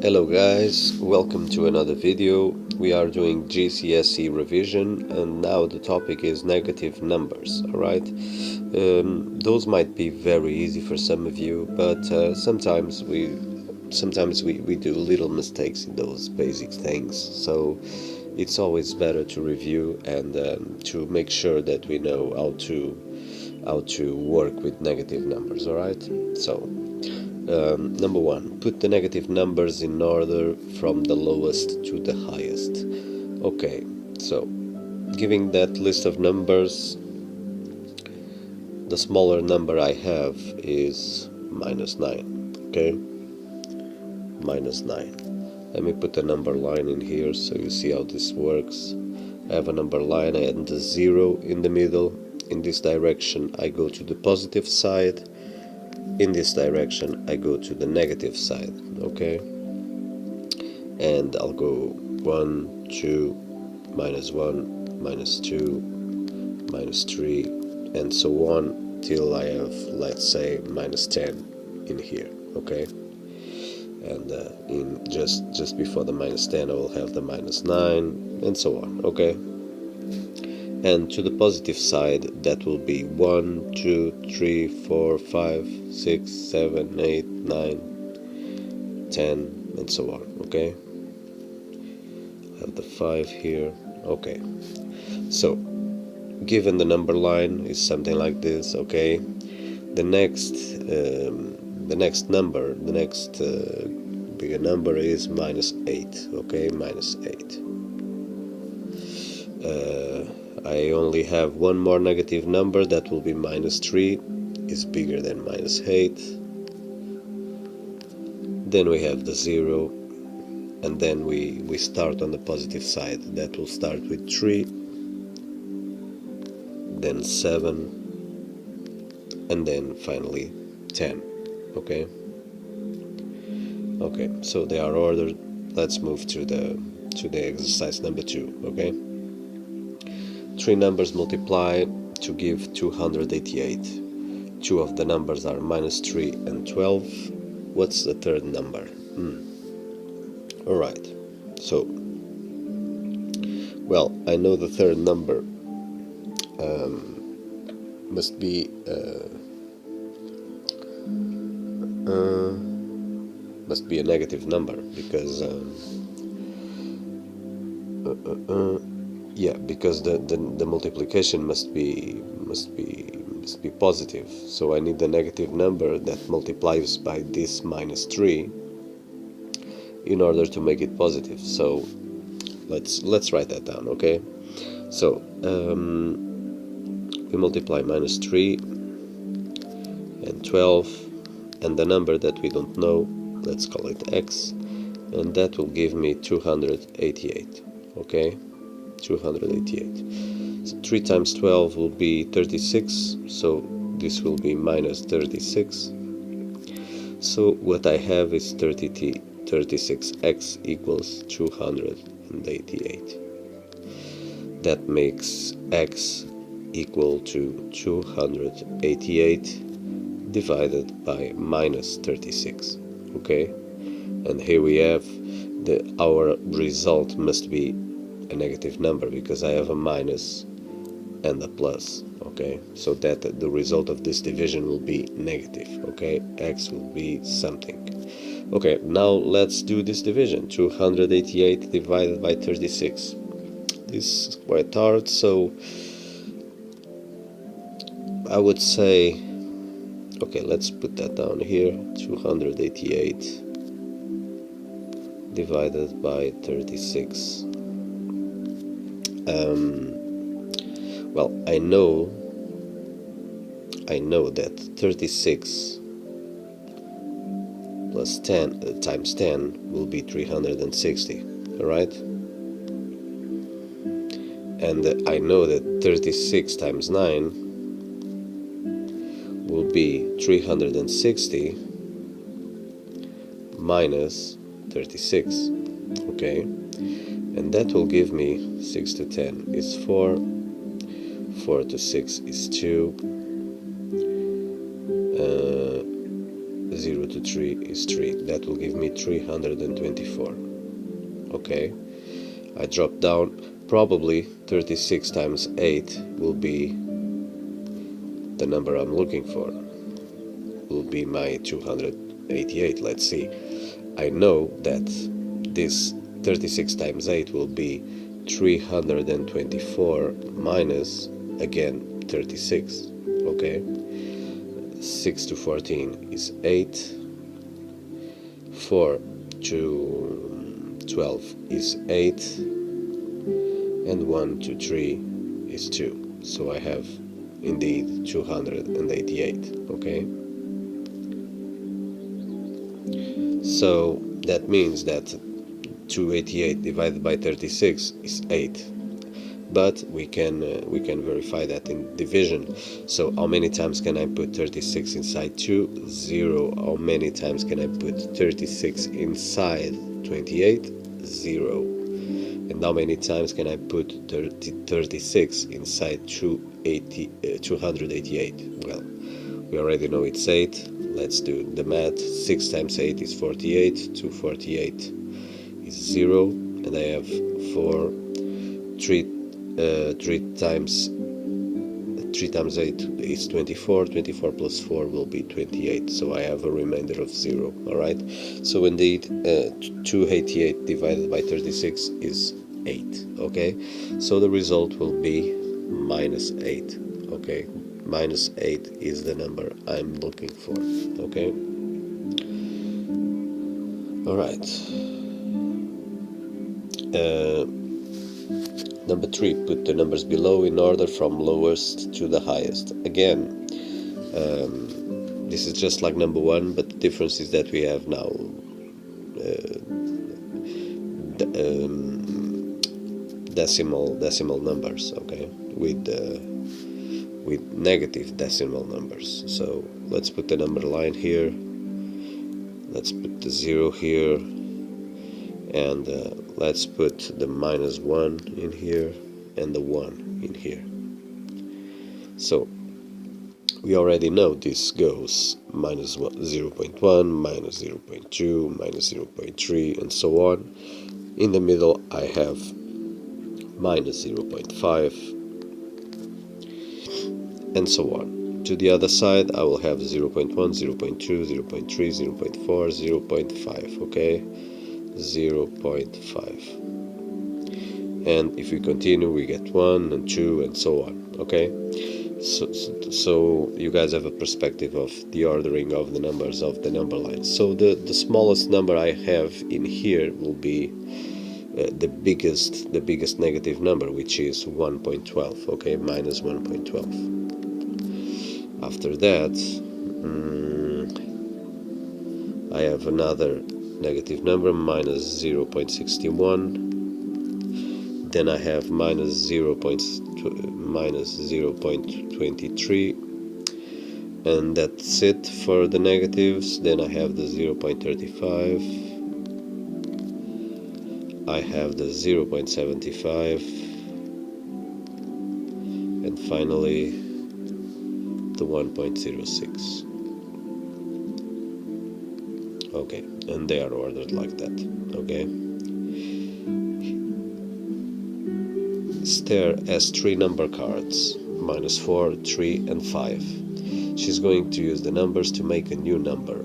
Hello guys, welcome to another video. We are doing GCSE revision and now the topic is negative numbers, alright? Those might be very easy for some of you, but sometimes we do little mistakes in those basic things, so it's always better to review and to make sure that we know how to work with negative numbers, alright? So number one, put the negative numbers in order from the lowest to the highest. Okay, so giving that list of numbers, the smaller number I have is -9. Okay, -9. Let me put a number line in here so you see how this works. I have a number line and a 0 in the middle. In this direction I go to the positive side. In this direction I go to the negative side, okay? And I'll go 1, 2, -1, -2, -3, and so on till I have, let's say, -10 in here, okay? And in just before the -10 I will have the -9 and so on, okay? And to the positive side that will be 1, 2, 3, 4, 5, 6, 7, 8, 9, 10 and so on, okay? I have the 5 here, okay? So given the number line is something like this, okay? The next number, the next bigger number is -8, okay? -8. I only have one more negative number, that will be -3, is bigger than -8. Then we have the 0, and then we start on the positive side. That will start with 3, then 7, and then finally 10, okay? Okay, so they are ordered. Let's move to the exercise number 2, okay? 3 numbers multiply to give 288. 2 of the numbers are -3 and 12. What's the third number? Alright, so, well, I know the third number must be a negative number because yeah, because the multiplication must be positive. So I need the negative number that multiplies by this -3 in order to make it positive. So let's write that down, okay? So we multiply -3 and 12, and the number that we don't know, let's call it x, and that will give me 288, okay? 288. So 3 times 12 will be 36, so this will be -36. So what I have is 36x equals 288. That makes x equal to 288 divided by -36, okay? And here we have our result must be a negative number because I have a minus and a plus, okay? So that the result of this division will be negative, okay? X will be something. Okay, now let's do this division. 288 divided by 36. This is quite hard, so I would say, okay, let's put that down here. 288 divided by 36. Well, I know that 36 plus 10 times 10 will be 360, alright? And I know that 36 times 9 will be 360 minus 36, okay? And that will give me 6 to 10 is 4, 4 to 6 is 2, 0 to 3 3 is 3. That will give me 324. Okay, I drop down. Probably 36 times 8 will be the number I'm looking for. Will be my 288. Let's see. I know that this 36 times 8 will be 324 minus, again, 36. Okay, 6 to 14 is 8, 4 to 12 is 8, and 1 to 3 is 2. So I have indeed 288. Okay, so that means that 288 divided by 36 is 8. But we can verify that in division. So how many times can I put 36 inside 2? 0. How many times can I put 36 inside 28? 0. And how many times can I put 36 inside 288? Well, we already know it's 8. Let's do the math. 6 times 8 is 48. 248 is 0. And I have 4. 3 times 8 is 24. 24 plus 4 will be 28. So I have a remainder of 0. Alright, so indeed 288 divided by 36 is 8. Okay, so the result will be minus 8. Okay, minus 8 is the number I'm looking for. Okay, alright. Number 3, put the numbers below in order from lowest to the highest. Again, this is just like number 1, but the difference is that we have now decimal numbers. Okay, with negative decimal numbers. So let's put the number line here. Let's put the 0 here. And let's put the minus 1 in here and the 1 in here. So we already know this goes minus 0.1, minus 0.2, minus 0.3, and so on. In the middle I have minus 0.5, and so on. To the other side I will have 0.1, 0.2, 0.3, 0.4, 0.5. Okay, 0.5, and if we continue we get 1 and 2 and so on. Okay, so you guys have a perspective of the ordering of the numbers of the number lines. So the smallest number I have in here will be the biggest negative number, which is 1.12. Okay, minus 1.12. After that I have another negative number, minus 0.61. Then I have minus 0.23, and that's it for the negatives. Then I have the 0.35. I have the 0.75, and finally the 1.06. Okay, and they are ordered like that. Okay, Esther has 3 number cards, minus 4, 3, and 5. She's going to use the numbers to make a new number.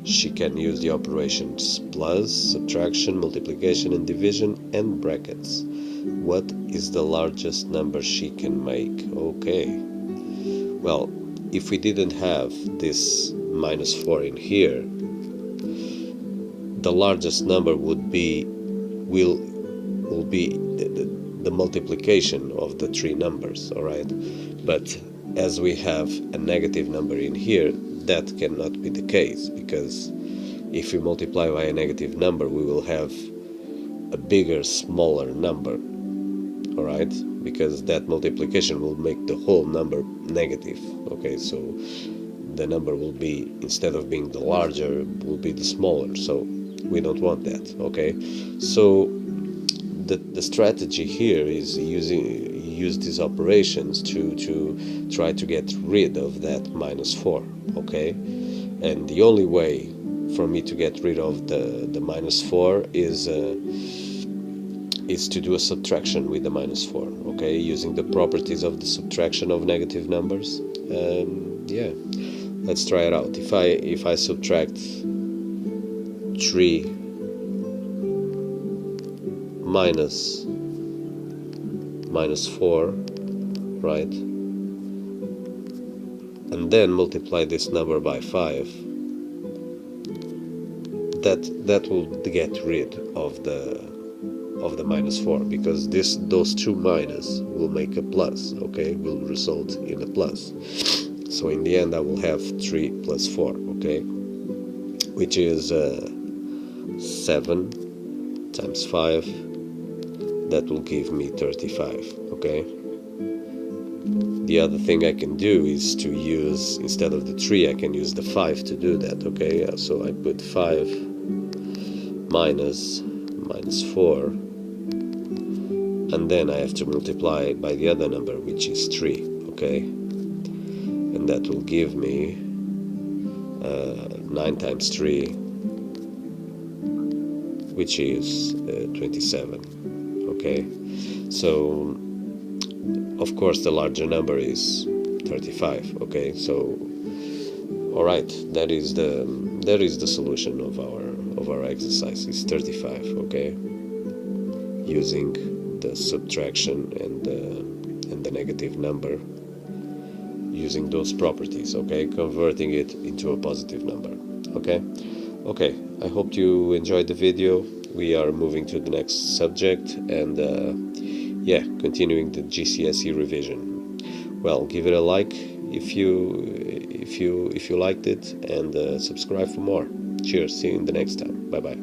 She can use the operations plus, subtraction, multiplication, and division, and brackets. What is the largest number she can make? Okay, well, if we didn't have this minus 4 in here, the largest number will be the multiplication of the 3 numbers. All right, but as we have a negative number in here, that cannot be the case, because if we multiply by a negative number we will have a bigger smaller number. All right, because that multiplication will make the whole number negative. Okay, so the number will be, instead of being the larger, will be the smaller. So we don't want that. Okay, so the strategy here is use these operations to try to get rid of that minus 4. Okay, and the only way for me to get rid of the minus 4 is to do a subtraction with the minus 4, okay, using the properties of the subtraction of negative numbers. Yeah, let's try it out. If I subtract 3 minus 4, right, and then multiply this number by 5, that will get rid of the minus 4, because those two minus will make a plus, okay, will result in a plus. So in the end I will have 3 plus 4, okay, which is 7 times 5, that will give me 35, okay. The other thing I can do is to use, instead of the 3, I can use the 5 to do that, okay. So I put 5 minus 4, and then I have to multiply by the other number, which is 3, okay, and that will give me 9 times 3, which is 27, okay. So of course the larger number is 35, okay. So all right, that is the solution of our exercise, is 35, okay, using the subtraction and the negative number, using those properties, okay, converting it into a positive number, okay. I hope you enjoyed the video. We are moving to the next subject, and yeah, continuing the GCSE revision. Well, give it a like if you liked it, and subscribe for more. Cheers, see you in the next time. Bye bye.